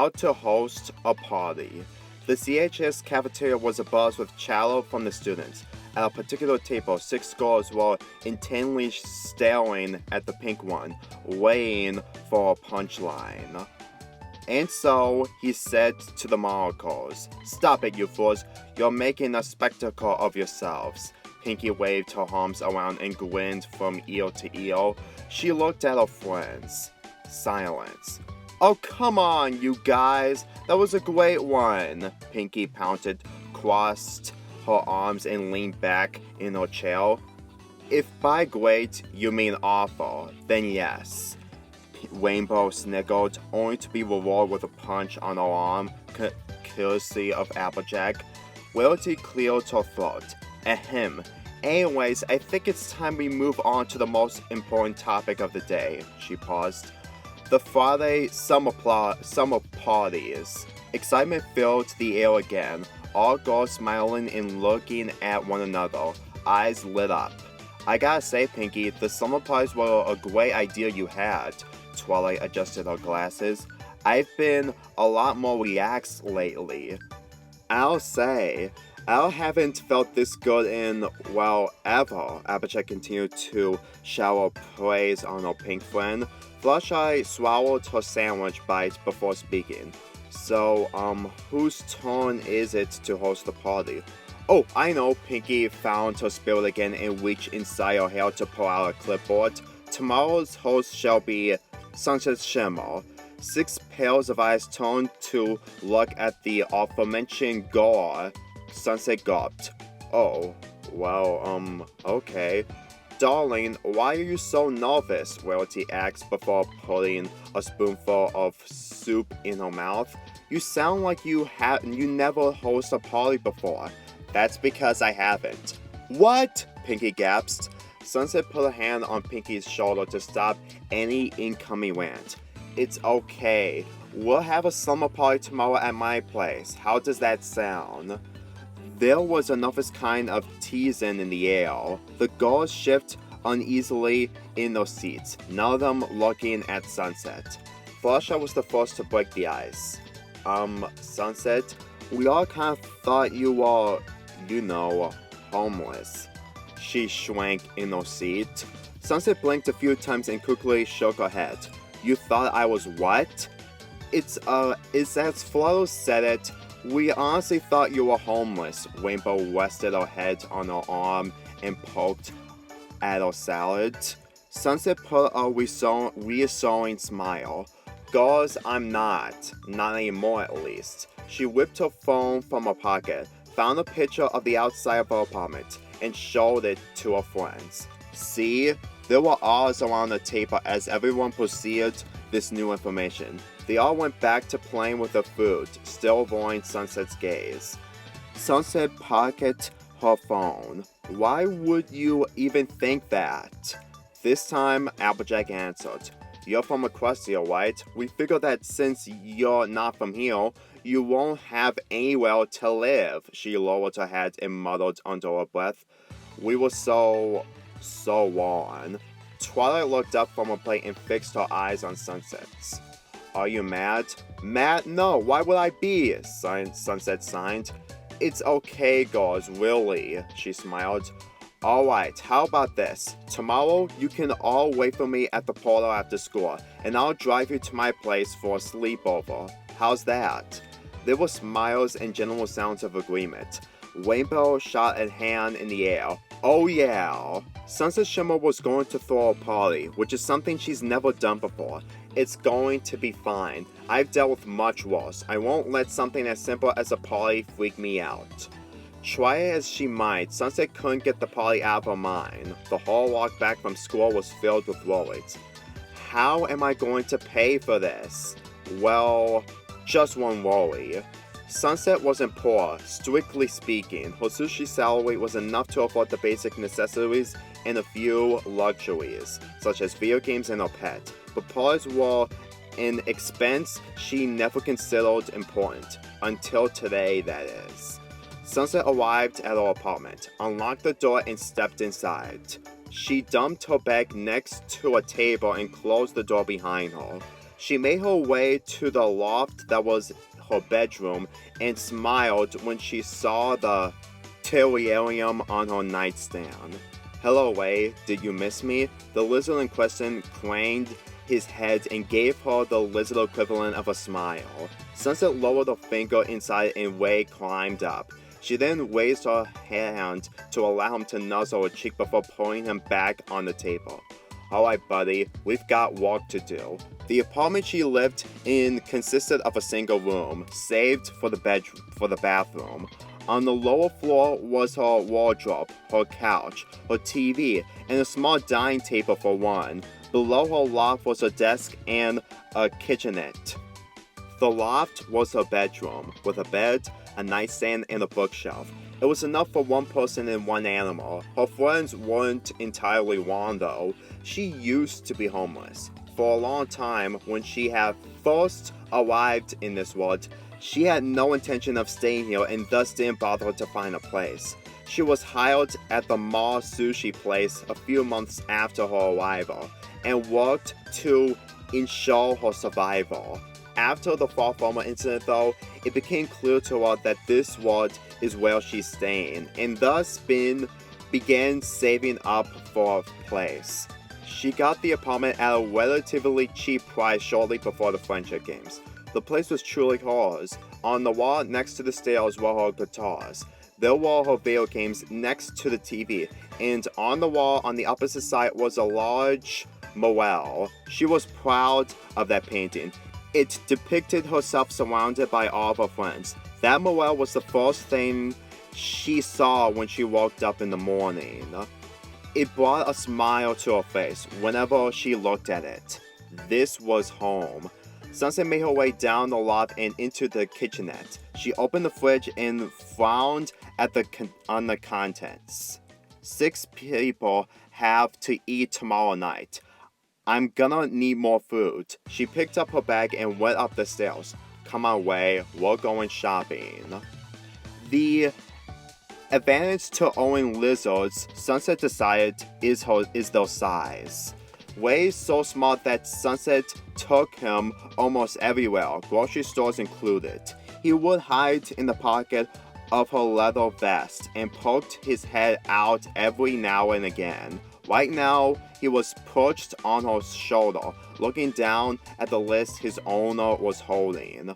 how to host a party. The CHS cafeteria was abuzz with chatter from the students. At a particular table, 6 girls were intently staring at the pink one, waiting for a punchline. And so, he said to the Maricos, "Stop it, you fools. You're making a spectacle of yourselves." Pinkie waved her arms around and grinned from ear to ear. She looked at her friends. Silence. "Oh, come on, you guys. That was a great one." Pinkie pouted, crossed her arms, and leaned back in her chair. "If by great you mean awful, then yes." Rainbow snickered, only to be rewarded with a punch on her arm, courtesy of Applejack. Rarity cleared her throat. Ahem. "Anyways, I think it's time we move on to the most important topic of the day." She paused. The Friday summer parties. Excitement filled the air again. All girls smiling and looking at one another, eyes lit up. "I gotta say, Pinkie, the summer parties were a great idea you had." Twilight adjusted her glasses. "I've been a lot more relaxed lately. I'll say, I haven't felt this good in, well, ever." Applejack continued to shower praise on her pink friend. Fluttershy swallowed her sandwich bite before speaking. "So, whose turn is it to host the party?" "Oh, I know." Pinkie found her spirit again and reached inside her hair to pull out a clipboard. "Tomorrow's host shall be Sunset Shimmer." 6 pairs of eyes turned to look at the aforementioned girl. Sunset gulped. "Oh, well, okay." "Darling, why are you so nervous?" Rarity asked before putting a spoonful of soup in her mouth. "You sound like you never hosted a party before." "That's because I haven't." "What?" Pinkie gasped. Sunset put a hand on Pinkie's shoulder to stop any incoming rant. "It's okay. We'll have a slumber party tomorrow at my place. How does that sound?" There was another kind of teasing in the air. The girls shifted uneasily in their seats, none of them looking at Sunset. Fluttershy was the first to break the ice. Sunset, we all kind of thought you were, homeless." She shrank in her seat. Sunset blinked a few times and quickly shook her head. "You thought I was what?" It's as Flutter said it. "We honestly thought you were homeless." Rainbow rested her head on her arm and poked at her salad. Sunset put a reassuring smile. "Girls, I'm not. Not anymore, at least." She whipped her phone from her pocket, found a picture of the outside of her apartment, and showed it to her friends. "See?" There were eyes around the table as everyone perceived this new information. They all went back to playing with their food, still avoiding Sunset's gaze. Sunset pocketed her phone. "Why would you even think that?" This time, Applejack answered. "You're from Equestria, right? We figured that since you're not from here, you won't have anywhere to live." She lowered her head and muttered under her breath. "We were so wrong." Twilight looked up from her plate and fixed her eyes on Sunset's. "Are you mad?" "Mad? No, why would I be?" Sunset signed. "It's okay, girls, really," she smiled. "Alright, how about this? Tomorrow, you can all wait for me at the portal after school, and I'll drive you to my place for a sleepover. How's that?" There were smiles and general sounds of agreement. Rainbow shot a hand in the air. "Oh yeah." Sunset Shimmer was going to throw a party, which is something she's never done before. "It's going to be fine. I've dealt with much worse. I won't let something as simple as a party freak me out." Try as she might, Sunset couldn't get the party out of her mind. The whole walk back from school was filled with worries. How am I going to pay for this? Well, just one worry. Sunset wasn't poor, strictly speaking. Her sushi salary was enough to afford the basic necessities and a few luxuries, such as video games and her pet. But parties were an expense she never considered important. Until today, that is. Sunset arrived at her apartment, unlocked the door, and stepped inside. She dumped her bag next to a table and closed the door behind her. She made her way to the loft that was her bedroom and smiled when she saw the terrarium on her nightstand. "Hello, Wei, did you miss me?" The lizard in question craned his head and gave her the lizard equivalent of a smile. Sunset lowered her finger inside and Wei climbed up. She then raised her hand to allow him to nuzzle her cheek before pulling him back on the table. "Alright, buddy, we've got work to do." The apartment she lived in consisted of a single room, saved for the bathroom. On the lower floor was her wardrobe, her couch, her TV, and a small dining table for one. Below her loft was a desk and a kitchenette. The loft was her bedroom, with a bed, a nightstand, and a bookshelf. It was enough for one person and one animal. Her friends weren't entirely wrong though. She used to be homeless. For a long time, when she had first arrived in this world, she had no intention of staying here and thus didn't bother to find a place. She was hired at the mall sushi place a few months after her arrival, and worked to ensure her survival. After the fall farmer incident though, it became clear to her that this world is where she's staying, and thus began saving up for a place. She got the apartment at a relatively cheap price shortly before the friendship games. The place was truly hers. On the wall next to the stairs were her guitars. There were her video games next to the TV, and on the wall on the opposite side was a large mural. She was proud of that painting. It depicted herself surrounded by all of her friends. That mural was the first thing she saw when she woke up in the morning. It brought a smile to her face whenever she looked at it. This was home. Sunset made her way down the loft and into the kitchenette. She opened the fridge and frowned at on the contents. 6 people have to eat tomorrow night. I'm gonna need more food. She picked up her bag and went up the stairs. "Come on, Wei, we're going shopping." The advantage to owning lizards, Sunset decided, is their size. Wei's so smart that Sunset took him almost everywhere, grocery stores included. He would hide in the pocket of her leather vest and poked his head out every now and again. Right now, he was perched on her shoulder, looking down at the list his owner was holding.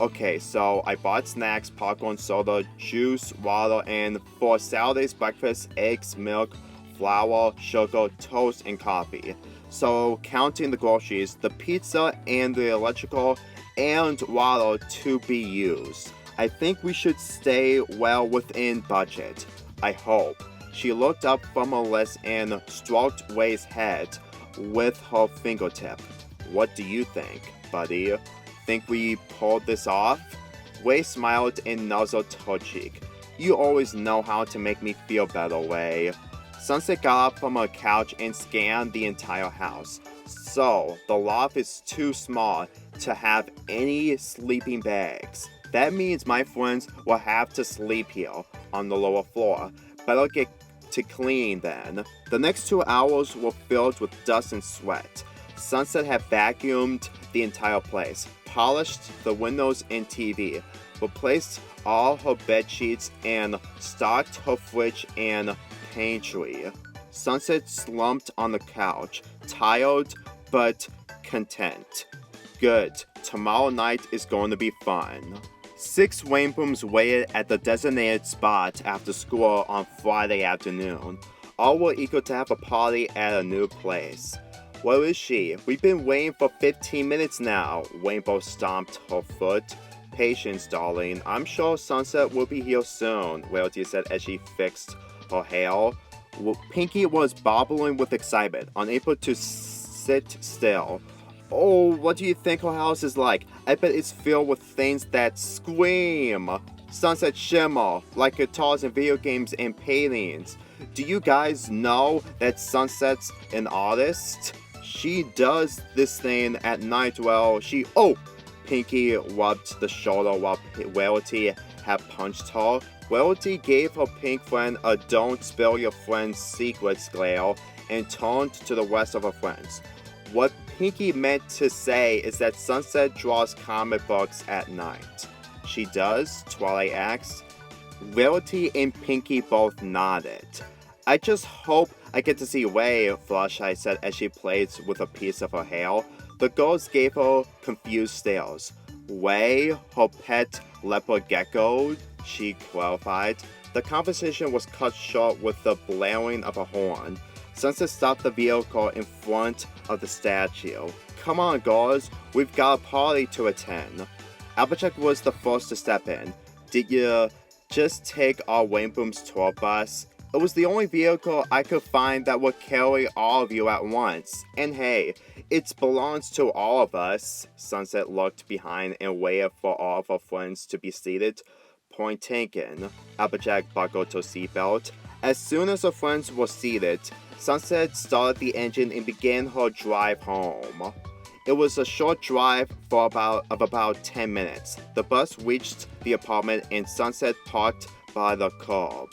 "Okay, so I bought snacks, popcorn, soda, juice, water, and for Saturday's breakfast, eggs, milk, flour, sugar, toast, and coffee. So counting the groceries, the pizza, and the electrical and water to be used. I think we should stay well within budget. I hope." She looked up from her list and stroked Wei's head with her fingertip. "What do you think, buddy? Think we pulled this off?" Wei smiled and nuzzled her cheek. "You always know how to make me feel better, Wei." Sunset got up from her couch and scanned the entire house. So, the loft is too small to have any sleeping bags. That means my friends will have to sleep here on the lower floor. Better get to clean then. The next 2 hours were filled with dust and sweat. Sunset had vacuumed the entire place, polished the windows and TV, replaced all her bed sheets, and stocked her fridge and pantry. Sunset slumped on the couch, tired but content. Good, tomorrow night is going to be fun. 6 Rainbooms waited at the designated spot after school on Friday afternoon. All were eager to have a party at a new place. "Where is she? We've been waiting for 15 minutes now." Rainbow stomped her foot. "Patience, darling. I'm sure Sunset will be here soon," Rarity said as she fixed her hair. Pinkie was bobbling with excitement, unable to sit still. "Oh, what do you think her house is like? I bet it's filled with things that scream. Sunset shimmer, like guitars and video games and paintings. Do you guys know that Sunset's an artist? She does this thing at night while Oh!" Pinkie rubbed the shoulder while Rarity had punched her. Royalty gave her pink friend a don't spill your friend's secrets glare and turned to the rest of her friends. What Pinkie meant to say is that Sunset draws comic books at night. She does? Twilight asked. Royalty and Pinkie both nodded. I just hope I get to see Ray, Fluttershy said as she played with a piece of her hair. The girls gave her confused stares. Ray, her pet leopard gecko, she clarified. The conversation was cut short with the blaring of a horn. Sunset stopped the vehicle in front of the statue. Come on, girls, we've got a party to attend. Applejack was the first to step in. Did you just take our Rainbooms tour bus? It was the only vehicle I could find that would carry all of you at once. And hey, it belongs to all of us. Sunset looked behind and waited for all of her friends to be seated. Point taken. Applejack buckled her seatbelt. As soon as her friends were seated, Sunset started the engine and began her drive home. It was a short drive for about 10 minutes. The bus reached the apartment and Sunset parked by the curb.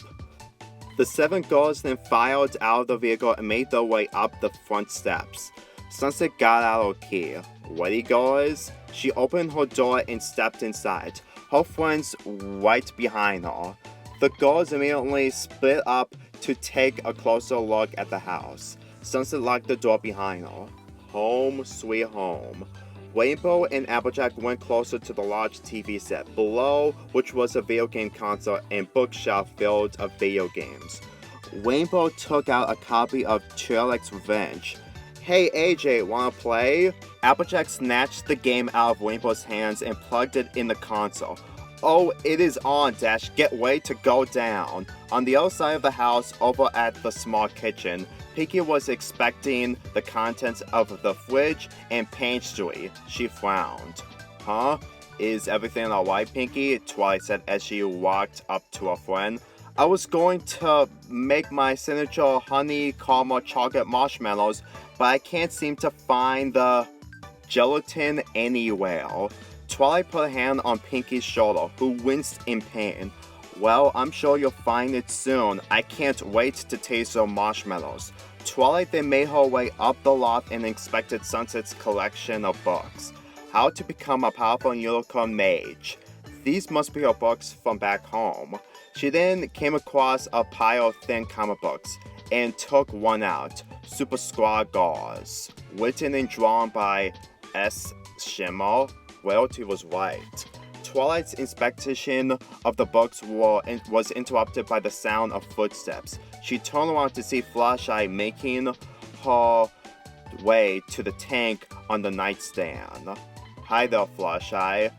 The 7 girls then filed out of the vehicle and made their way up the front steps. Sunset got out her key. Ready, girls? She opened her door and stepped inside, her friends right behind her. The girls immediately split up to take a closer look at the house. Sunset locked the door behind her. Home sweet home. Rainbow and Applejack went closer to the large TV set, below which was a video game console and bookshelf filled of video games. Rainbow took out a copy of Twilight's Revenge. Hey AJ, wanna play? Applejack snatched the game out of Rainbow's hands and plugged it in the console. Oh, it is on, Dash. Get ready to go down. On the other side of the house, over at the small kitchen, Pinkie was expecting the contents of the fridge and pantry. She frowned. Huh? Is everything alright, Pinkie? Twilight said as she walked up to her friend. I was going to make my signature honey caramel chocolate marshmallows, but I can't seem to find the gelatin anywhere. Twilight put a hand on Pinkie's shoulder, who winced in pain. Well, I'm sure you'll find it soon. I can't wait to taste your marshmallows. Twilight then made her way up the loft and inspected Sunset's collection of books. How to become a powerful unicorn mage. These must be her books from back home. She then came across a pile of thin comic books and took one out. Super Squad Girls. Written and drawn by S. Schimmer. Royalty was right. Twilight's inspection of the books was interrupted by the sound of footsteps. She turned around to see Fluttershy making her way to the tank on the nightstand. Hi there, Fluttershy.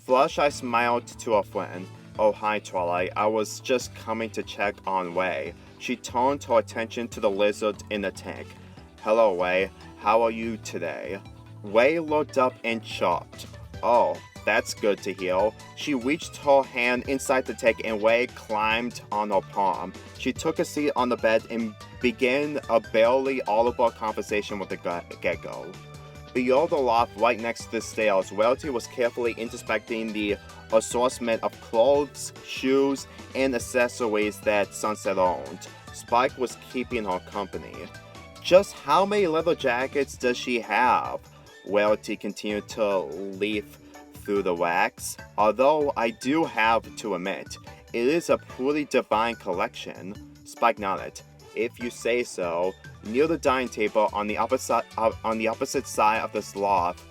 Fluttershy smiled to her friend. Oh, hi, Twilight. I was just coming to check on Ray. She turned her attention to the lizard in the tank. Hello, Ray. How are you today? Ray looked up and chirped. Oh, that's good to hear. She reached her hand inside the tank and Ray climbed on her palm. She took a seat on the bed and began a barely audible conversation with the gecko. Below the loft, right next to the stairs, Royalty was carefully inspecting the assortment of clothes, shoes, and accessories that Sunset owned. Spike was keeping her company. Just how many leather jackets does she have? Royalty continued to leaf through the racks. Although I do have to admit, it is a pretty divine collection. Spike nodded. If you say so. Near the dining table on the opposite side of this loft,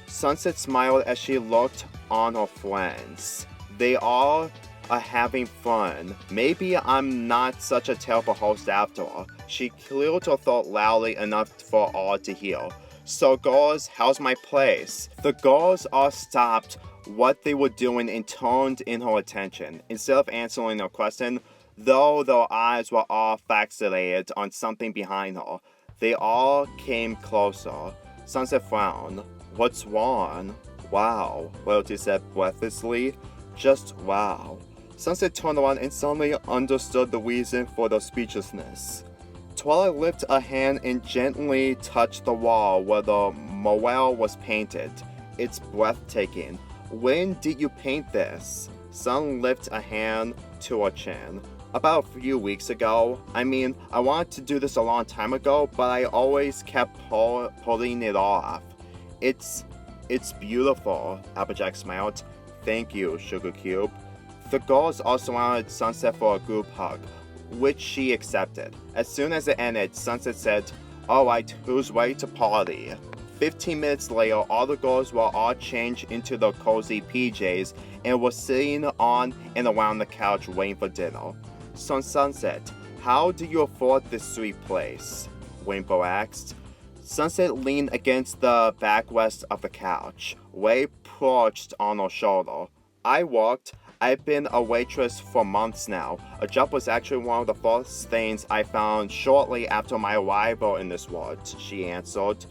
Sunset smiled as she looked on her friends. They all are having fun. Maybe I'm not such a terrible host after all. She cleared her throat loudly enough for all to hear. So girls, how's my place? The girls all stopped what they were doing and turned in her attention. Instead of answering her question, though their eyes were all fixated on something behind her, they all came closer. Sunset frowned. What's wrong? Wow, Royalty said breathlessly. Just wow. Sunset turned around and suddenly understood the reason for their speechlessness. Twilight lifted a hand and gently touched the wall where the mural was painted. It's breathtaking. When did you paint this? Sun lifted a hand to her chin. About a few weeks ago. I mean, I wanted to do this a long time ago, but I always kept pulling it off. It's beautiful, Applejack smiled. Thank you, Sugar Cube. The girls also wanted Sunset for a group hug, which she accepted. As soon as it ended, Sunset said, "Alright, who's ready to party?" 15 minutes later, all the girls were all changed into their cozy PJs and were sitting on and around the couch waiting for dinner. So Sunset, how do you afford this sweet place? Rainbow asked. Sunset leaned against the backrest of the couch. Ray perched on her shoulder. I worked. I've been a waitress for months now. A job was actually one of the first things I found shortly after my arrival in this world, she answered.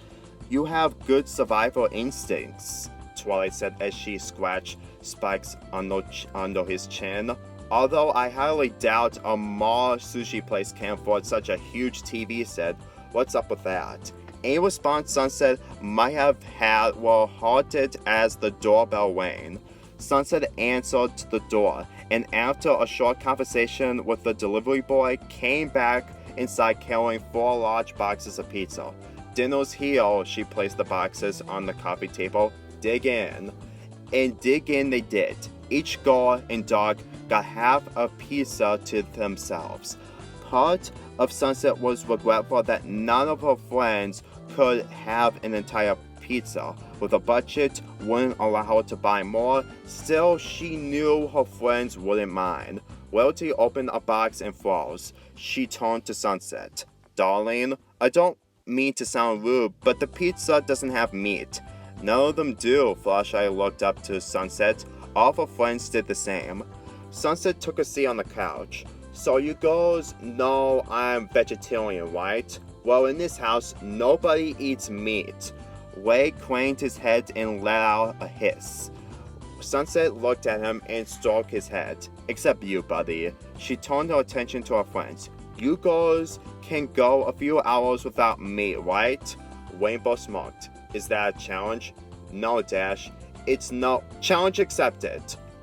You have good survival instincts, Twilight said as she scratched spikes under his chin. Although I highly doubt a mall sushi place can afford such a huge TV set, what's up with that? Any response Sunset might have had were halted as the doorbell rang. Sunset answered the door, and after a short conversation with the delivery boy, came back inside carrying 4 large boxes of pizza. Dinner's here, she placed the boxes on the coffee table. Dig in. And dig in they did. Each girl and dog got half a pizza to themselves. Part of Sunset was regretful that none of her friends could have an entire pizza. With a budget wouldn't allow her to buy more, still she knew her friends wouldn't mind. Royalty opened a box and froze. She turned to Sunset. Darling, I don't mean to sound rude, but the pizza doesn't have meat. None of them do. Flashlight looked up to Sunset. All of her friends did the same. Sunset took a seat on the couch. So you girls know I'm vegetarian, right? Well, in this house, nobody eats meat. Ray craned his head and let out a hiss. Sunset looked at him and stroked his head. Except you, buddy. She turned her attention to her friends. You girls can go a few hours without meat, right? Rainbow smirked. Is that a challenge? No, Dash. It's no. Challenge accepted.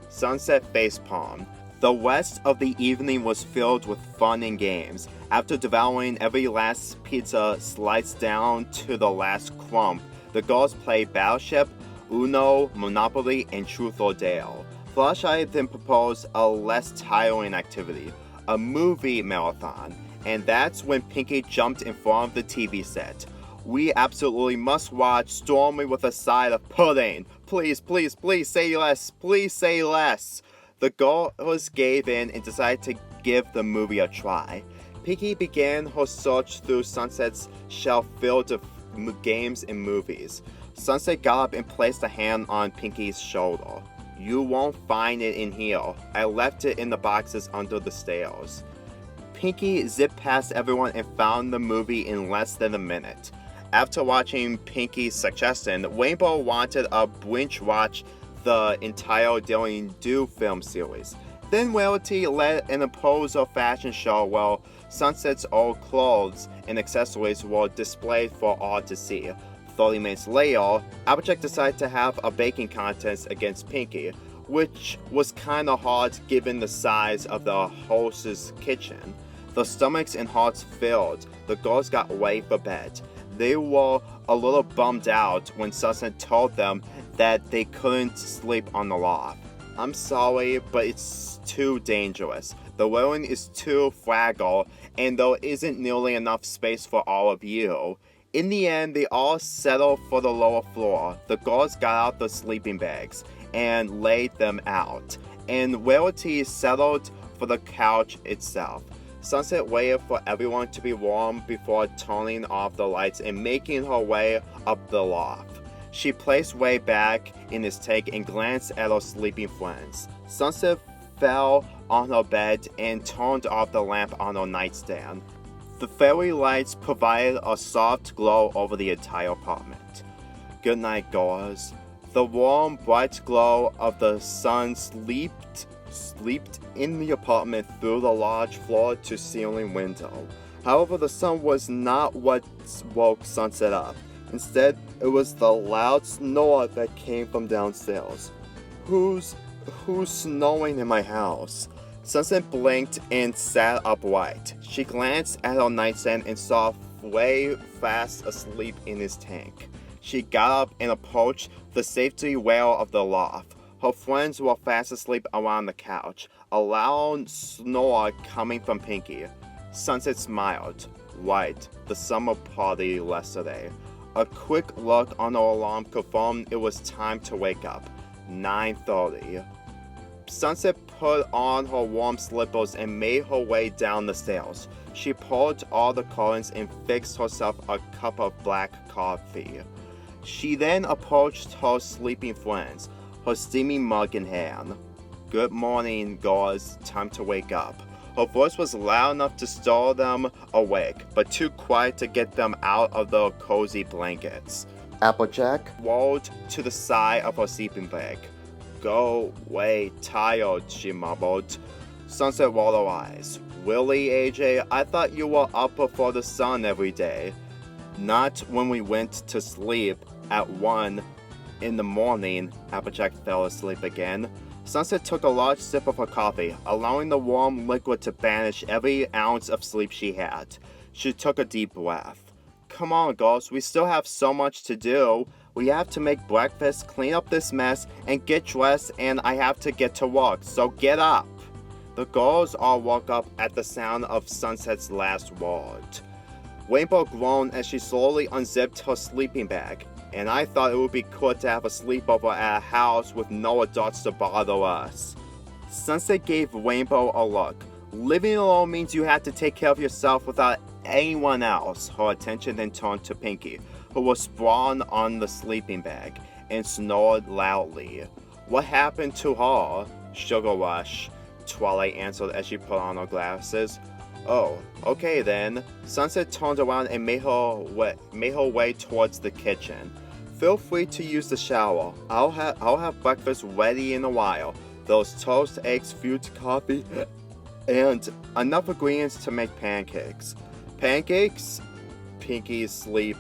Sunset facepalmed. The rest of the evening was filled with fun and games. After devouring every last pizza sliced down to the last crumb, the girls played Battleship, Uno, Monopoly, and Truth or Dare. Flashlight then proposed a less tiring activity, a movie marathon, and that's when Pinkie jumped in front of the TV set. We absolutely must watch Stormy with a side of pudding. Please, please, please say less. Please say less. The girls gave in and decided to give the movie a try. Pinkie began her search through Sunset's shelf filled with games and movies. Sunset got up and placed a hand on Pinkie's shoulder. You won't find it in here. I left it in the boxes under the stairs. Pinkie zipped past everyone and found the movie in less than a minute. After watching Pinkie's suggestion, Rainbow wanted a binge watch the entire Daring Do film series. Then Royalty led an imposing fashion show while Sunset's old clothes and accessories were displayed for all to see. 30 minutes later, Applejack decided to have a baking contest against Pinkie, which was kinda hard given the size of the host's kitchen. Their stomachs and hearts filled. The girls got ready for bed. They were a little bummed out when Sunset told them that they couldn't sleep on the loft. I'm sorry, but it's too dangerous. The railing is too fragile, and there isn't nearly enough space for all of you. In the end, they all settled for the lower floor. The girls got out the sleeping bags and laid them out, and Royalty settled for the couch itself. Sunset waited for everyone to be warm before turning off the lights and making her way up the loft. She placed Ray back in his tank and glanced at her sleeping friends. Sunset fell on her bed and turned off the lamp on her nightstand. The fairy lights provided a soft glow over the entire apartment. Good night, girls. The warm, bright glow of the sun slept in the apartment through the large floor-to-ceiling window. However, the sun was not what woke Sunset up. Instead, it was the loud snore that came from downstairs. Who's Who's snowing in my house? Sunset blinked and sat upright. She glanced at her nightstand and saw Way fast asleep in his tank. She got up and approached the safety rail of the loft. Her friends were fast asleep around the couch, a loud snore coming from Pinkie. Sunset smiled. Right, the summer party yesterday. A quick look on her alarm confirmed it was time to wake up. 9:30. Sunset put on her warm slippers and made her way down the stairs. She pulled all the curtains and fixed herself a cup of black coffee. She then approached her sleeping friends, her steaming mug in hand. "Good morning, girls. Time to wake up." Her voice was loud enough to stir them awake, but too quiet to get them out of their cozy blankets. Applejack rolled to the side of her sleeping bag. "Go way tired," she mumbled. Sunset rolled her eyes. "Really, AJ? I thought you were up before the sun every day." "Not when we went to sleep at 1 in the morning." Applejack fell asleep again. Sunset took a large sip of her coffee, allowing the warm liquid to banish every ounce of sleep she had. She took a deep breath. "Come on, girls, we still have so much to do. We have to make breakfast, clean up this mess, and get dressed, and I have to get to work, so get up." The girls all woke up at the sound of Sunset's last word. Rainbow groaned as she slowly unzipped her sleeping bag. "And I thought it would be cool to have a sleepover at a house with no adults to bother us." Sunset gave Rainbow a look. "Living alone means you have to take care of yourself without anyone else." Her attention then turned to Pinkie, who was sprawled on the sleeping bag and snored loudly. "What happened to her?" "Sugar rush," Twilight answered as she put on her glasses. "Oh, okay then." Sunset turned around and made her way towards the kitchen. "Feel free to use the shower. I'll have breakfast ready in a while. Those toast, eggs, fruit, coffee, and enough ingredients to make pancakes." "Pancakes?" Pinkie's sleep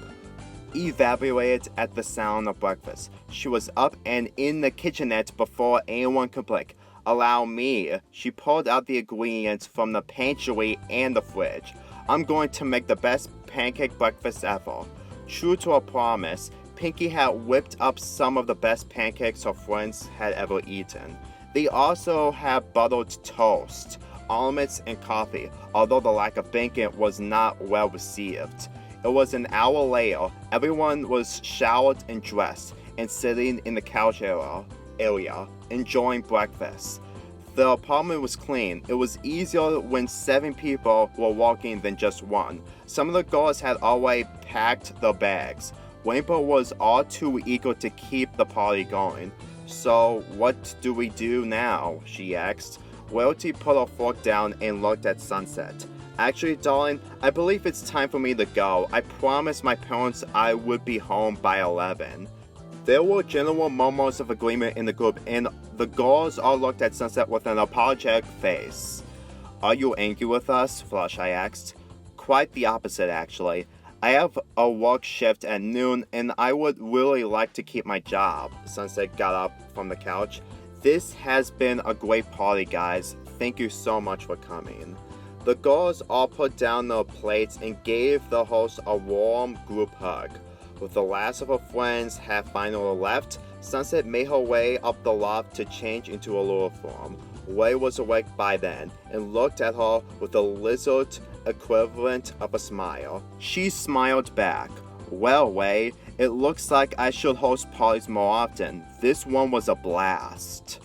evaporated at the sound of breakfast. She was up and in the kitchenette before anyone could blink. "Allow me." She pulled out the ingredients from the pantry and the fridge. "I'm going to make the best pancake breakfast ever." True to her promise, Pinkie had whipped up some of the best pancakes her friends had ever eaten. They also had buttered toast, almonds, and coffee, although the lack of bacon was not well received. It was an hour later. Everyone was showered and dressed, and sitting in the couch area, enjoying breakfast. The apartment was clean. It was easier when 7 people were walking than just one. Some of the girls had already packed their bags. Rainbow was all too eager to keep the party going. "So, what do we do now?" she asked. Royalty put her fork down and looked at Sunset. "Actually, darling, I believe it's time for me to go. I promised my parents I would be home by 11. There were general murmurs of agreement in the group, and the girls all looked at Sunset with an apologetic face. "Are you angry with us?" Fluttershy asked. "Quite the opposite, actually. I have a work shift at noon, and I would really like to keep my job." Sunset got up from the couch. "This has been a great party, guys. Thank you so much for coming." The girls all put down their plates and gave the host a warm group hug. With the last of her friends had finally left, Sunset made her way up the loft to change into a uniform. Ray was awake by then and looked at her with the lizard equivalent of a smile. She smiled back. "Well, Ray, it looks like I should host parties more often. This one was a blast."